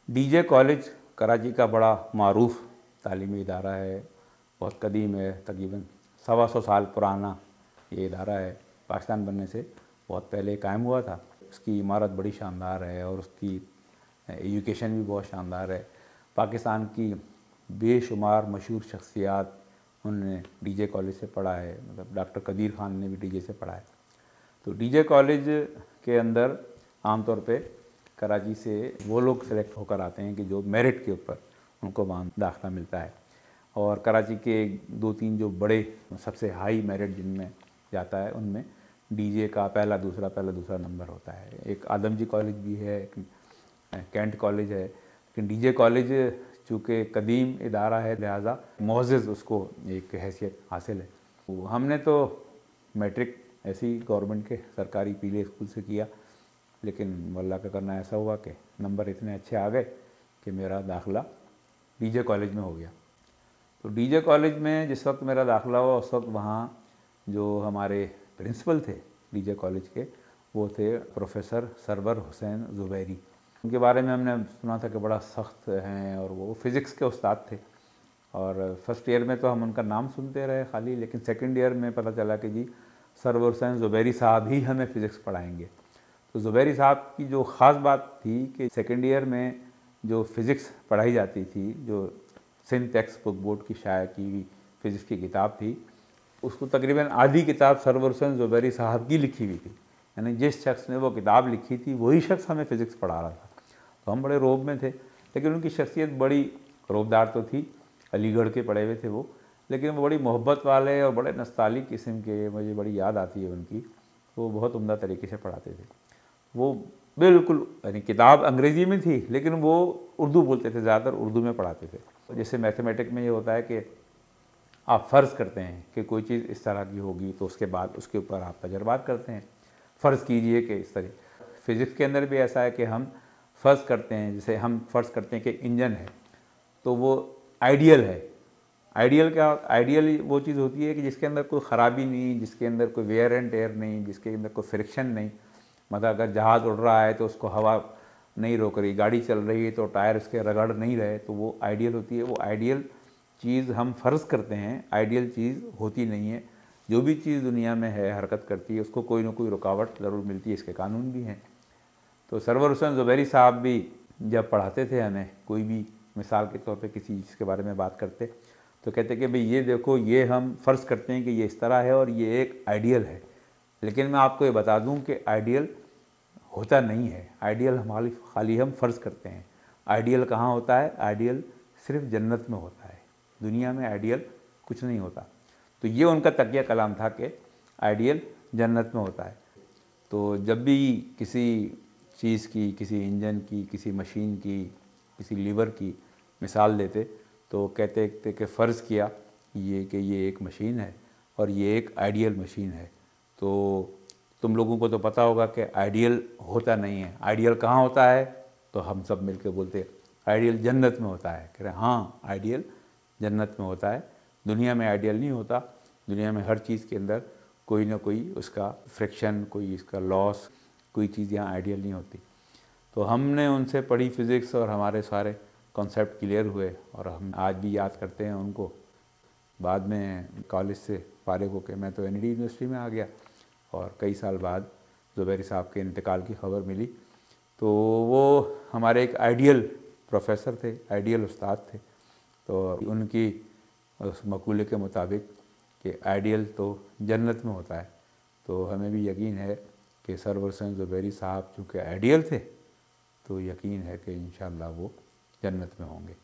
DJ college Karachi का बड़ा मारूफ तालीमी इदारा है, बहुत कदीम है, तकरीबन 125 साल पुराना ये इदारा है। पाकिस्तान बनने से बहुत पहले कायम हुआ था। उसकी इमारत बड़ी शानदार है और उसकी एजुकेशन भी बहुत शानदार है। पाकिस्तान की बेशुमार मशहूर शख्सियात उन्होंने डीजे कॉलेज से पढ़ा है, मतलब डॉक्टर कदीर ख़ान ने भी डीजे से पढ़ा है। तो डीजे कॉलेज के अंदर आमतौर पे कराची से वो लोग सेलेक्ट होकर आते हैं कि जो मेरिट के ऊपर उनको वहाँ दाखिला मिलता है। और कराची के 2-3 जो बड़े सबसे हाई मेरिट जिनमें जाता है उनमें डीजे का पहला दूसरा नंबर होता है। एक आदमजी कॉलेज भी है, एक कैंट कॉलेज है, लेकिन डीजे कॉलेज चूँकि कदीम इदारा है लिहाजा मोअज़्ज़ज़ उसको एक हैसियत हासिल है। हमने तो मैट्रिक ऐसी गवर्नमेंट के सरकारी पीले स्कूल से किया, लेकिन अल्लाह का करना ऐसा हुआ कि नंबर इतने अच्छे आ गए कि मेरा दाखिला डीजे कॉलेज में हो गया। तो डीजे कॉलेज में जिस वक्त मेरा दाखिला हुआ उस वक्त वहाँ जो हमारे प्रिंसिपल थे डीजे कॉलेज के वो थे प्रोफेसर सरवर हुसैन ज़ुबैरी। उनके बारे में हमने सुना था कि बड़ा सख्त हैं और वो फ़िज़िक्स के उस्ताद थे। और फर्स्ट ईयर में तो हम उनका नाम सुनते रहे खाली, लेकिन सेकंड ईयर में पता चला कि जी सरवर हुसैन ज़ुबैरी साहब ही हमें फ़िज़िक्स पढ़ाएंगे। तो ज़ुबैरी साहब की जो ख़ास बात थी कि सेकंड ईयर में जो फ़िज़िक्स पढ़ाई जाती थी, जो सिंध टेक्स्ट बुक बोर्ड की शाया की हुई फ़िज़िक्स की किताब थी, उसको तकरीबन आधी किताब सरवर हुसैन ज़ुबैरी साहब की लिखी हुई थी। यानी जिस शख्स ने वो किताब लिखी थी वही शख्स हमें फ़िज़िक्स पढ़ा रहा था। तो हम बड़े रौब में थे, लेकिन उनकी शख्सियत बड़ी रौबदार तो थी। अलीगढ़ के पढ़े हुए थे वो, लेकिन वो बड़ी मोहब्बत वाले और बड़े नस्तालिक किस्म के, मुझे बड़ी याद आती है उनकी। वो बहुत उम्दा तरीके से पढ़ाते थे। वो बिल्कुल यानी किताब अंग्रेज़ी में थी लेकिन वो उर्दू बोलते थे, ज़्यादातर उर्दू में पढ़ाते थे। जैसे मैथमेटिक में ये होता है कि आप फ़र्ज़ करते हैं कि कोई चीज़ इस तरह की होगी तो उसके बाद उसके ऊपर आप तजर्बात करते हैं। फ़र्ज़ कीजिए कि इस तरह। फ़िज़िक्स के अंदर भी ऐसा है कि हम फ़र्ज़ करते हैं, जैसे हम फ़र्ज़ करते हैं कि इंजन है तो वो आइडियल है। आइडियल क्या? आइडियल वो चीज़ होती है कि जिसके अंदर कोई ख़राबी नहीं, जिसके अंदर कोई वेयर एंड टेयर नहीं, जिसके अंदर कोई फ्रिक्शन नहीं। मतलब अगर जहाज़ उड़ रहा है तो उसको हवा नहीं रोक रही, गाड़ी चल रही है तो टायर उसके रगड़ नहीं रहे, तो वो आइडियल होती है। वो आइडियल चीज़ हम फ़र्ज़ करते हैं, आइडियल चीज़ होती नहीं है। जो भी चीज़ दुनिया में है, हरकत करती है, उसको कोई ना कोई रुकावट ज़रूर मिलती है, इसके कानून भी हैं। तो सरवर हुसैन ज़ुबैरी साहब भी जब पढ़ाते थे हमें, कोई भी मिसाल के तौर पे किसी चीज़ के बारे में बात करते तो कहते कि भाई ये देखो, ये हम फ़र्ज़ करते हैं कि ये इस तरह है और ये एक आइडियल है, लेकिन मैं आपको ये बता दूं कि आइडियल होता नहीं है। आइडियल हमारी खाली हम फ़र्ज़ करते हैं। आइडियल कहाँ होता है? आइडियल सिर्फ जन्नत में होता है, दुनिया में आइडियल कुछ नहीं होता। तो ये उनका तकिया कलाम था कि आइडियल जन्नत में होता है। तो जब भी किसी चीज़ की, किसी इंजन की, किसी मशीन की, किसी लीवर की मिसाल देते तो कहते थे कि फ़र्ज़ किया कि ये एक मशीन है और ये एक आइडियल मशीन है। तो तुम लोगों को तो पता होगा कि आइडियल होता नहीं है। आइडियल कहाँ होता है? तो हम सब मिलकर बोलते आइडियल जन्नत में होता है। कह रहे हाँ, आइडियल जन्नत में होता है, दुनिया में आइडियल नहीं होता। दुनिया में हर चीज़ के अंदर कोई ना कोई उसका फ्रिक्शन, कोई इसका लॉस, कोई चीज़ यहाँ आइडियल नहीं होती। तो हमने उनसे पढ़ी फ़िज़िक्स और हमारे सारे कॉन्सेप्ट क्लियर हुए और हम आज भी याद करते हैं उनको। बाद में कॉलेज से फ़ारिग होकर मैं तो ND यूनिवर्सिटी में आ गया और कई साल बाद ज़ुबैरी साहब के इंतकाल की खबर मिली। तो वो हमारे एक आइडियल प्रोफेसर थे, आइडियल उस्ताद थे। तो उनकी उस मकूले के मुताबिक कि आइडियल तो जन्नत में होता है, तो हमें भी यकीन है कि सरवर हुसैन ज़ुबैरी साहब चूँकि आइडियल थे तो यकीन है कि इंशाअल्लाह वो जन्नत में होंगे।